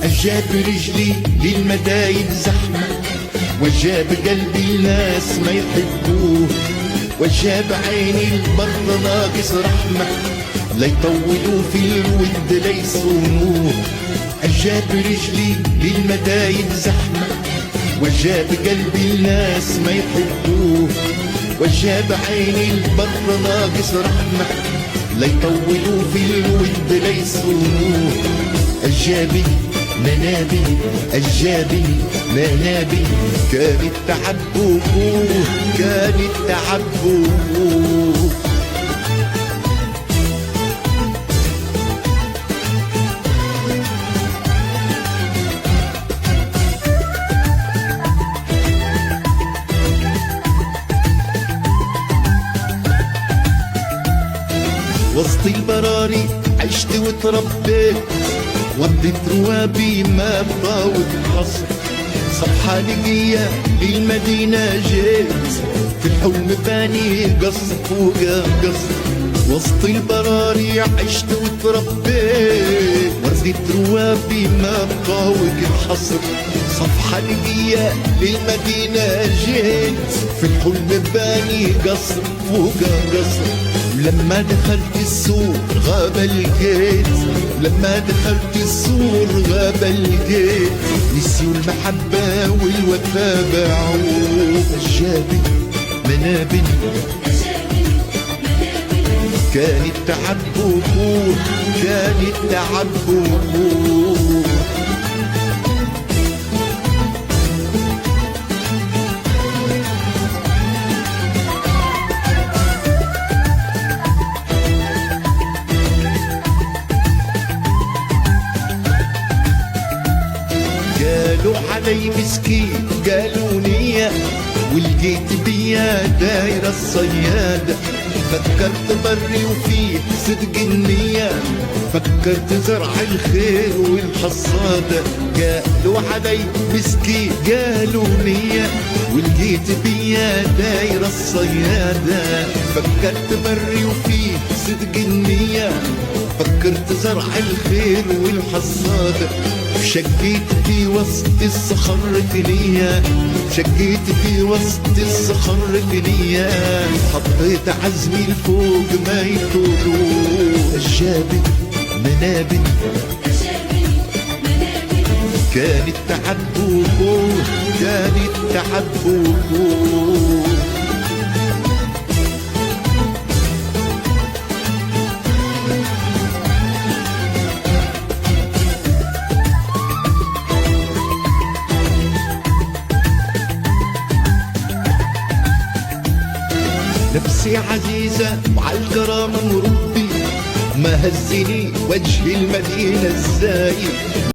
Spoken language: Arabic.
أجاب رجلي للمداين زحمة، وجاب قلبي ناس ما يحبوه، وجاب عيني البر ناقص رحمة، لا يطولوا في الود لا يصونوه. أجاب رجلي للمداين زحمة، وجاب قلبي الناس ما يحبوه، وجاب عيني البر ناقص رحمة، لا يطولوا في الود لا يصونوه. أجابي منابي أجابي منابي، كانت تحبوه كانت تحبوه. وسط البراري عشت وتربيت، وديت روابي ما بطاوت قصر، صفحة نقية للمدينة جيت، في الحلم باني قصر فوق قصر. وسط البراري عشت وتربيت، وديت روابي ما بطاوت الحصر، صفحة نقية للمدينة جيت، في الحلم باني قصر فوق قصر. لما دخلت السور غاب الجيت، لما دخلت السور غاب الجيت، نسيوا المحبة والوفا باعوه. أجابي منابل كانت تحبوه كانت تحبوه. قالوا علي مسكين قالوا نية، ولقيت بيا دايرة الصيادة، فكرت بري وفيه صدق النية، فكرت زرع الخير والحصادة. قالوا علي مسكين قالوا نية، ولقيت بيا دايرة الصيادة، فكرت بري وفيه صدق النية، فكرت زرع الخير والحصادة. شقيت في وسط الصخر ثنية، شقيت في وسط الصخر ثنية، حطيت عزمي لفوق ما يطولوا. أجابي منابل كانت تحبوه كانت تحبوه. نفسي عزيزة وعالكرامة مربي، ما هزني وجه المدينة الزايد.